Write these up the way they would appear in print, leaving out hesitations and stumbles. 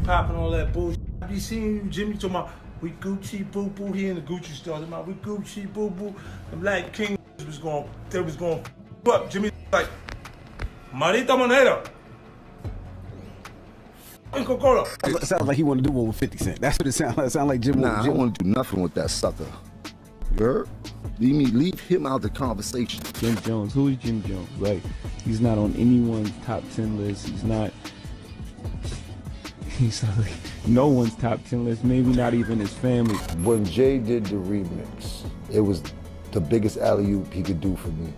popping all that bullshit. I be seeing you, Jimmy, talking about we Gucci boo boo. He in the Gucci store talking about we Gucci boo boo. The Black King was going up. Jimmy like, Marita Monero. Coca-Cola. It sounds like he want to do one with 50 Cent. That's what it sounds like. It sounds like Jim. Nah, I don't want to do nothing with that sucker. You heard? Leave him out of the conversation. Jim Jones. Who is Jim Jones? Like, he's not on anyone's top 10 list. He's like no one's top 10 list. Maybe not even his family. When Jay did the remix, it was the biggest alley-oop he could do for me.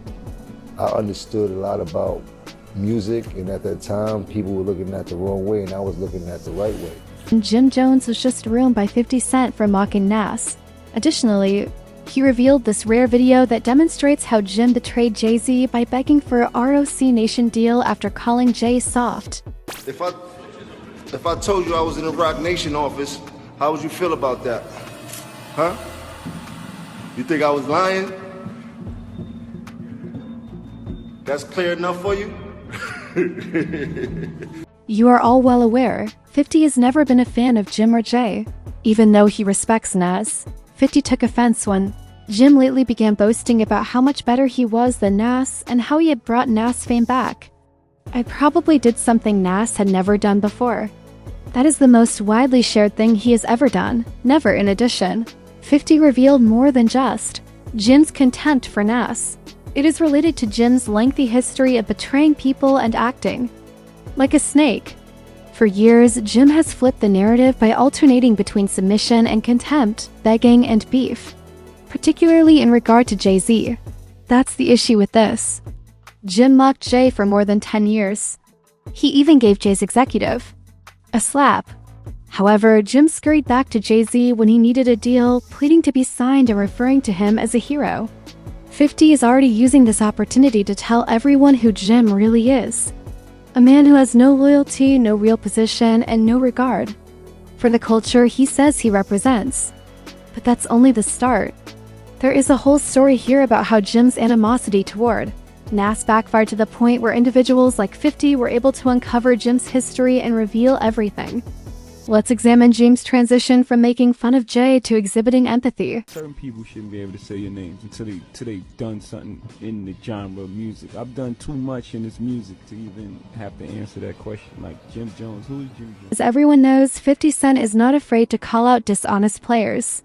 I understood a lot about music, and at that time, people were looking at the wrong way, and I was looking at the right way. Jim Jones was just ruined by 50 Cent for mocking Nas. Additionally, he revealed this rare video that demonstrates how Jim betrayed Jay-Z by begging for a ROC Nation deal after calling Jay soft. If I told you I was in the Roc Nation office, how would you feel about that? Huh? You think I was lying? That's clear enough for you? You are all well aware, 50 has never been a fan of Jim or Jay. Even though he respects Nas, 50 took offense when Jim lately began boasting about how much better he was than Nas and how he had brought Nas fame back. I probably did something Nas had never done before. That is the most widely shared thing he has ever done. Never, in addition, 50 revealed more than just Jim's contempt for Nas. It is related to Jim's lengthy history of betraying people and acting like a snake. For years, Jim has flipped the narrative by alternating between submission and contempt, begging and beef, particularly in regard to Jay-Z. That's the issue with this. Jim mocked Jay for more than 10 years. He even gave Jay's executive a slap. However, Jim scurried back to Jay-Z when he needed a deal, pleading to be signed and referring to him as a hero. 50 is already using this opportunity to tell everyone who Jim really is. A man who has no loyalty, no real position, and no regard for the culture he says he represents. But that's only the start. There is a whole story here about how Jim's animosity toward Nas backfired to the point where individuals like 50 were able to uncover Jim's history and reveal everything. Let's examine Jim's transition from making fun of Jay to exhibiting empathy. Certain people shouldn't be able to say your names until they've done something in the genre of music. I've done too much in this music to even have to answer that question. Like Jim Jones, who is Jim Jones? As everyone knows, 50 Cent is not afraid to call out dishonest players.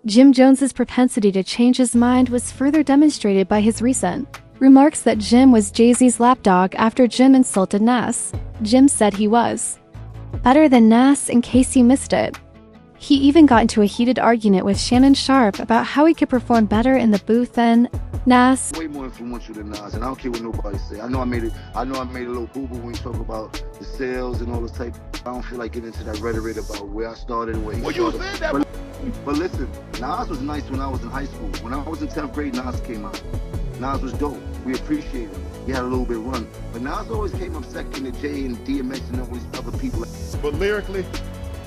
Jim Jones's propensity to change his mind was further demonstrated by his recent remarks that Jim was Jay-Z's lapdog after Jim insulted Nas. Jim said he was better than Nas in case you missed it. He even got into a heated argument with Shannon Sharpe about how he could perform better in the booth than Nas. Way more influential than Nas, and I don't care what nobody say. I know I made a little boo-boo when you talk about the sales and all this type. I don't feel like getting into that rhetoric about where I started and where he started. You said that. But listen, Nas was nice when I was in high school. When I was in 10th grade, Nas came out. Nas was dope. We appreciated him. He had a little bit run. But Nas always came up second to Jay and DMX and all these other people. But lyrically,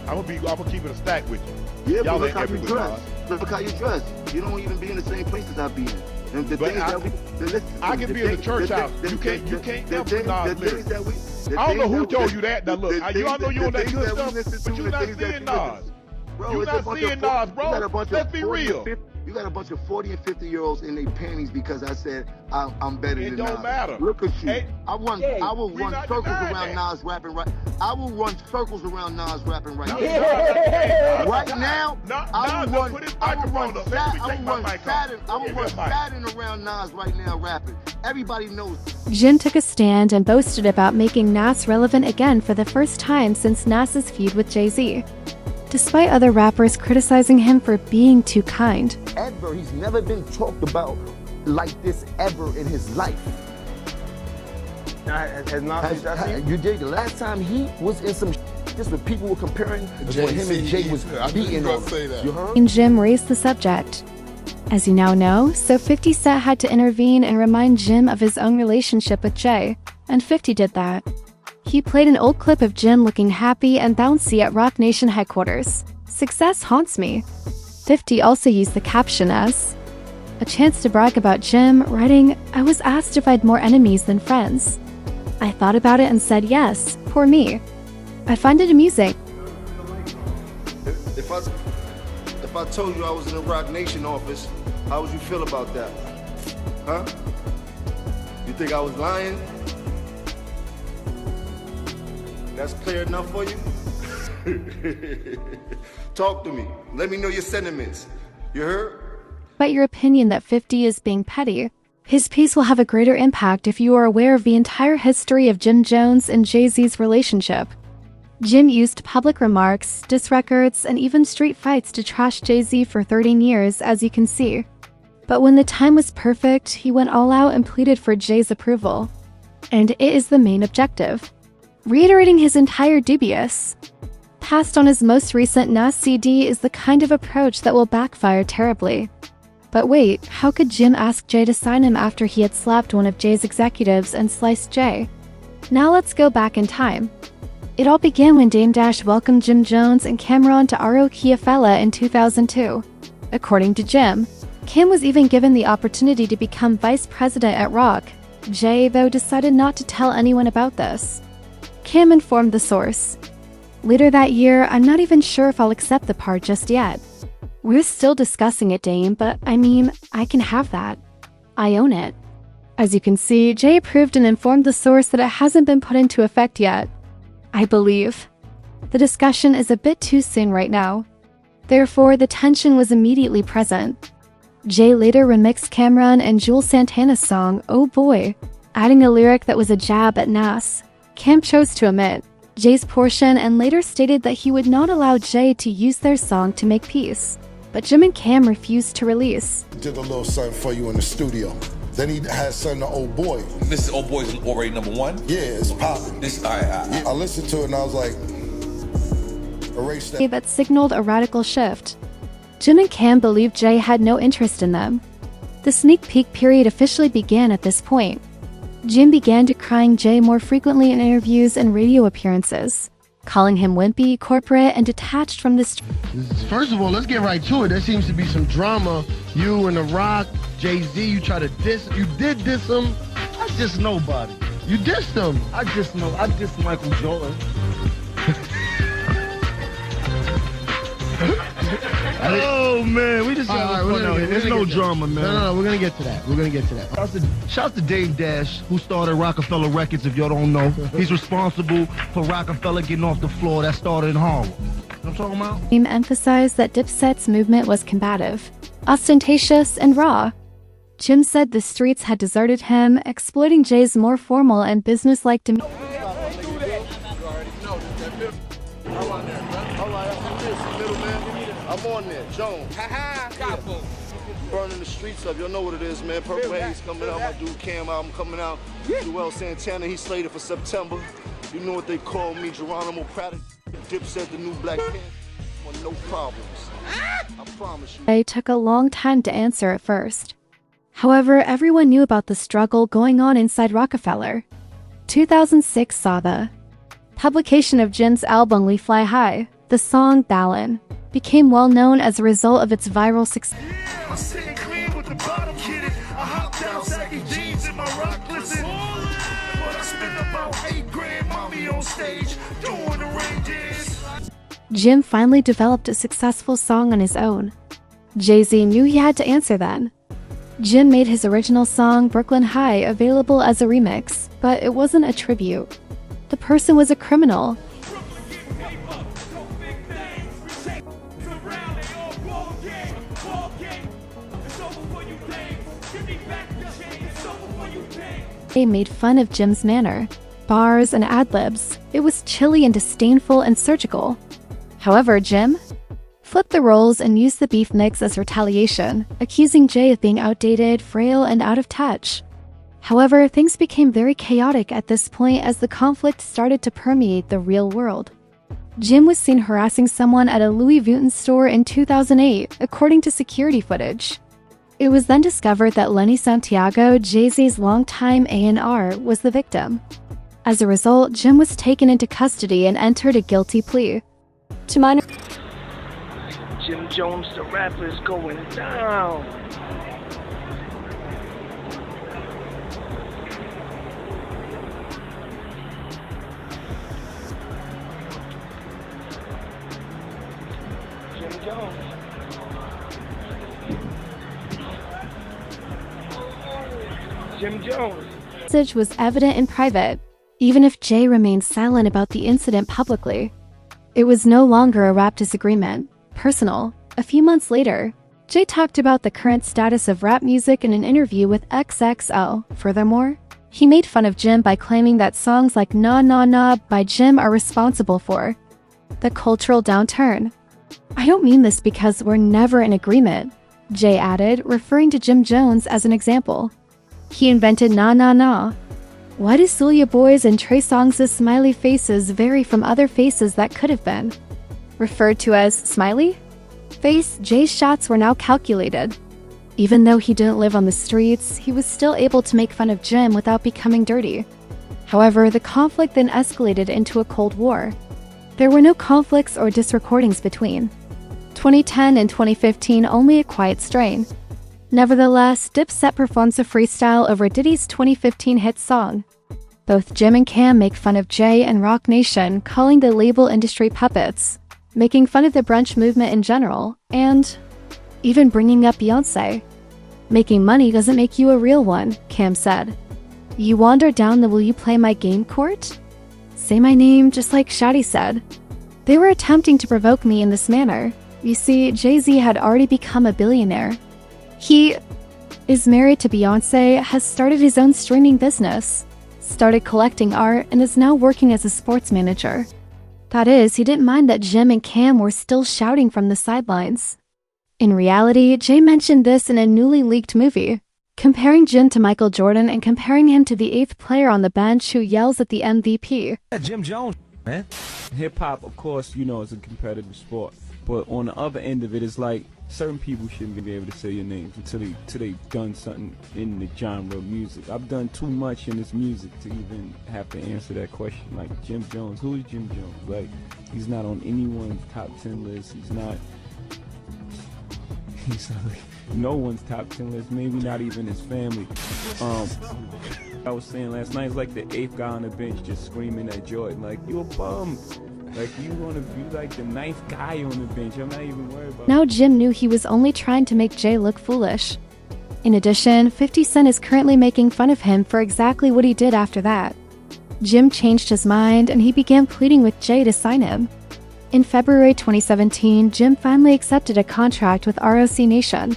I'm gonna keep it a stack with you. Yeah, but look how you dress. Look how you dress. You don't even be in the same places I be in. And the things I can be in the church house. You can't never Nas lyrics. I don't know who told you that. Now look, I know you on that good stuff, but you're not seeing Nas. You're not seeing Nas, bro. Let's be real. You got a bunch of 40 and 50-year-olds in their panties because I said I'm better than Nas. It don't matter. Look at you. Hey, I will run circles around Nas rapping right. I will run circles around Nas rapping right now. Right now, I will run Saturn around Nas right now rapping. Everybody knows. Jim took a stand and boasted about making Nas relevant again for the first time since Nas's feud with Jay-Z. Despite other rappers criticizing him for being too kind. Ever, he's never been talked about like this ever in his life. You did the last time he was in some this when people were comparing what him and Jay was beating on. You heard? Jim raised the subject. As you now know, so 50 Cent had to intervene and remind Jim of his own relationship with Jay, and 50 did that. He played an old clip of Jim looking happy and bouncy at Roc Nation headquarters. Success haunts me. 50 also used the caption as a chance to brag about Jim, writing, I was asked if I'd more enemies than friends. I thought about it and said yes, poor me. I find it amusing. if I told you I was in the Rock Nation office, how would you feel about that? Huh? You think I was lying? That's clear enough for you? Talk to me. Let me know your sentiments. You heard? Despite your opinion that 50 is being petty, his piece will have a greater impact if you are aware of the entire history of Jim Jones and Jay-Z's relationship. Jim used public remarks, diss records, and even street fights to trash Jay-Z for 13 years, as you can see. But when the time was perfect, he went all out and pleaded for Jay's approval. And it is the main objective. Reiterating his entire dubious past on his most recent Nas CD is the kind of approach that will backfire terribly. But wait, how could Jim ask Jay to sign him after he had slapped one of Jay's executives and sliced Jay? Now let's go back in time. It all began when Dame Dash welcomed Jim Jones and Cameron to Aro Kiafella in 2002. According to Jim, Cam was even given the opportunity to become vice president at Rock. Jay, though, decided not to tell anyone about this. Cam informed the source. Later that year, I'm not even sure if I'll accept the part just yet. We're still discussing it, Dame, but I mean, I can have that. I own it. As you can see, Jay approved and informed the source that it hasn't been put into effect yet. I believe. The discussion is a bit too soon right now. Therefore, the tension was immediately present. Jay later remixed Cameron and Jules Santana's song, Oh Boy, adding a lyric that was a jab at Nas. Cam chose to omit Jay's portion and later stated that he would not allow Jay to use their song to make peace. But Jim and Cam refused to release. Did a little something for you in the studio. Then he had something to Old Boy. This is Old Boy's already #1? Yeah, it's popping. I listened to it and I was like, erase that. That signaled a radical shift. Jim and Cam believed Jay had no interest in them. The sneak peek period officially began at this point. Jim began decrying Jay more frequently in interviews and radio appearances, calling him wimpy, corporate, and detached from the First of all, let's get right to it. There seems to be some drama. You and The Rock, Jay-Z, you try to diss. You did diss him. I diss nobody. You dissed him. I dissed Michael Jordan. Oh man, we just there's no drama, man. No, we're gonna get to that. Shout out to Dame Dash, who started Rockefeller Records. If y'all don't know, he's responsible for Rockefeller getting off the floor. That started in Harlem. You know what I'm talking about? Jim emphasized that Dipset's movement was combative, ostentatious, and raw. Jim said the streets had deserted him, exploiting Jay's more formal and businesslike demeanor. I'm on there, Jones. Burning the streets up, y'all know what it is, man. Purple Haze coming out, my dude Cam album coming out. Joel Santana, he's slated for September. You know what they call me, Geronimo Pratt. Dipset, the new Black Panther. No problems. I promise you. It took a long time to answer at first. However, everyone knew about the struggle going on inside Rockefeller. 2006 saw the publication of Jim's album We Fly High. The song Ballin' became well known as a result of its viral success. Jim finally developed a successful song on his own. Jay-Z knew he had to answer then. Jim made his original song Brooklyn High available as a remix, but it wasn't a tribute. The person was a criminal. They made fun of Jim's manner, bars, and ad-libs. It was chilly and disdainful and surgical. However, Jim flipped the roles and used the beef mix as retaliation, accusing Jay of being outdated, frail, and out of touch. However, things became very chaotic at this point as the conflict started to permeate the real world. Jim was seen harassing someone at a Louis Vuitton store in 2008, according to security footage. It was then discovered that Lenny Santiago, Jay-Z's longtime A&R, was the victim. As a result, Jim was taken into custody and entered a guilty plea. To minor Jim Jones, the rapper, is going down. Jim Jones. Jim Jones. Message was evident in private, even if Jay remained silent about the incident publicly. It was no longer a rap disagreement, personal. A few months later, Jay talked about the current status of rap music in an interview with XXL. Furthermore, he made fun of Jim by claiming that songs like Nah Nah Nah by Jim are responsible for the cultural downturn. I don't mean this because we're never in agreement, Jay added, referring to Jim Jones as an example. He invented Nah Nah Nah. Why do Soulja Boy's and Trey Songz' smiley faces vary from other faces that could have been referred to as smiley face? Jay's shots were now calculated. Even though he didn't live on the streets, he was still able to make fun of Jim without becoming dirty. However, the conflict then escalated into a Cold War. There were no conflicts or disrecordings between 2010 and 2015, only a quiet strain. Nevertheless, Dipset performs a freestyle over Diddy's 2015 hit song. Both Jim and Cam make fun of Jay and Rock Nation, calling the label industry puppets, making fun of the brunch movement in general, and even bringing up Beyonce. Making money doesn't make you a real one, Cam said. You wander down the will you play my game court? Say my name just like Shadi said. They were attempting to provoke me in this manner. You see, Jay-Z had already become a billionaire. He is married to Beyonce, has started his own streaming business, started collecting art, and is now working as a sports manager. That is, he didn't mind that Jim and Cam were still shouting from the sidelines. In reality, Jay mentioned this in a newly leaked movie, comparing Jim to Michael Jordan and comparing him to the 8th player on the bench who yells at the MVP. Jim Jones, man. Hip-hop, of course, you know, is a competitive sport. But on the other end of it, it's like certain people shouldn't be able to say your names until they've done something in the genre of music. I've done too much in this music to even have to answer that question. Like Jim Jones, who is Jim Jones? Like, he's not on anyone's top 10 list. He's no one's top 10 list, maybe not even his family. I was saying last night, it's like the 8th guy on the bench just screaming at Jordan, like, you a bum. Like, you want to be like the 9th guy on the bench. I'm not even worried about Now Jim knew he was only trying to make Jay look foolish. In addition, 50 Cent is currently making fun of him for exactly what he did after that. Jim changed his mind and he began pleading with Jay to sign him. In February 2017, Jim finally accepted a contract with ROC Nation.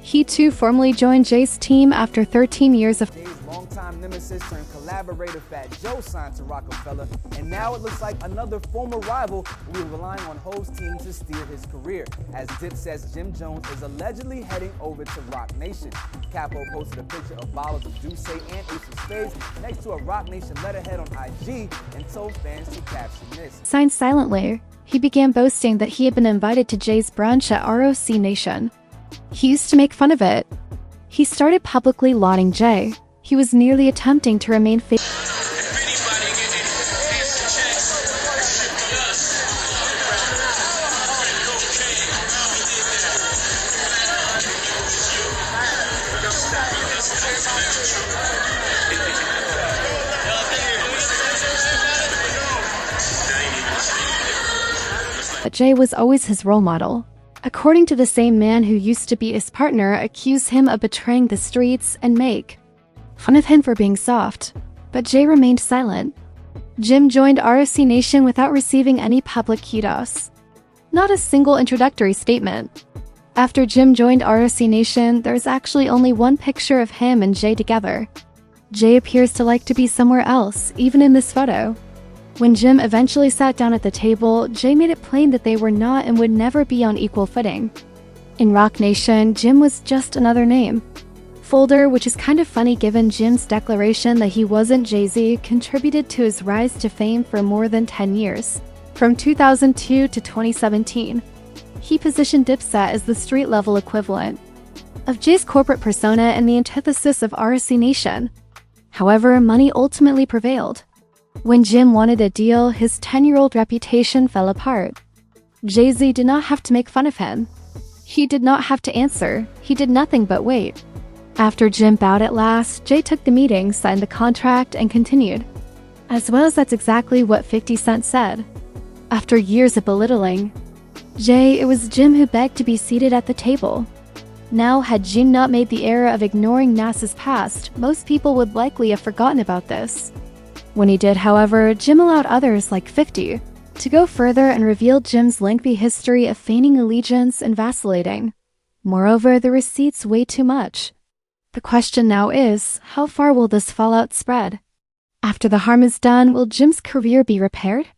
He too formally joined Jay's team after 13 years of Jay's longtime nemesis turned collaborator Fat Joe signed to Rockefeller, and now it looks like another former rival will be relying on Ho's team to steer his career, as Dip says Jim Jones is allegedly heading over to Rock Nation. Capo posted a picture of bottles of Douce and Ace of Spades next to a Rock Nation letterhead on IG and told fans to caption this. Signed silently, he began boasting that he had been invited to Jay's brunch at ROC Nation. He used to make fun of it. He started publicly lauding Jay. He was nearly attempting to remain faithful. Jay was always his role model. According to the same man who used to be his partner, accused him of betraying the streets and make fun of him for being soft. But Jay remained silent. Jim joined ROC Nation without receiving any public kudos. Not a single introductory statement. After Jim joined ROC Nation, there's actually only one picture of him and Jay together. Jay appears to like to be somewhere else, even in this photo. When Jim eventually sat down at the table, Jay made it plain that they were not and would never be on equal footing. In Rock Nation, Jim was just another name. Folder, which is kind of funny given Jim's declaration that he wasn't Jay-Z, contributed to his rise to fame for more than 10 years. From 2002 to 2017, he positioned Dipset as the street-level equivalent of Jay's corporate persona and the antithesis of ROC Nation. However, money ultimately prevailed. When Jim wanted a deal, his 10-year-old reputation fell apart. Jay-Z did not have to make fun of him. He did not have to answer. He did nothing but wait. After Jim bowed at last, Jay took the meeting, signed the contract, and continued. As well as that's exactly what 50 Cent said. After years of belittling, Jay, it was Jim who begged to be seated at the table. Now, had Jim not made the error of ignoring Nas's past, most people would likely have forgotten about this. When he did, however, Jim allowed others, like 50, to go further and reveal Jim's lengthy history of feigning allegiance and vacillating. Moreover, the receipts weighed too much. The question now is, how far will this fallout spread? After the harm is done, will Jim's career be repaired?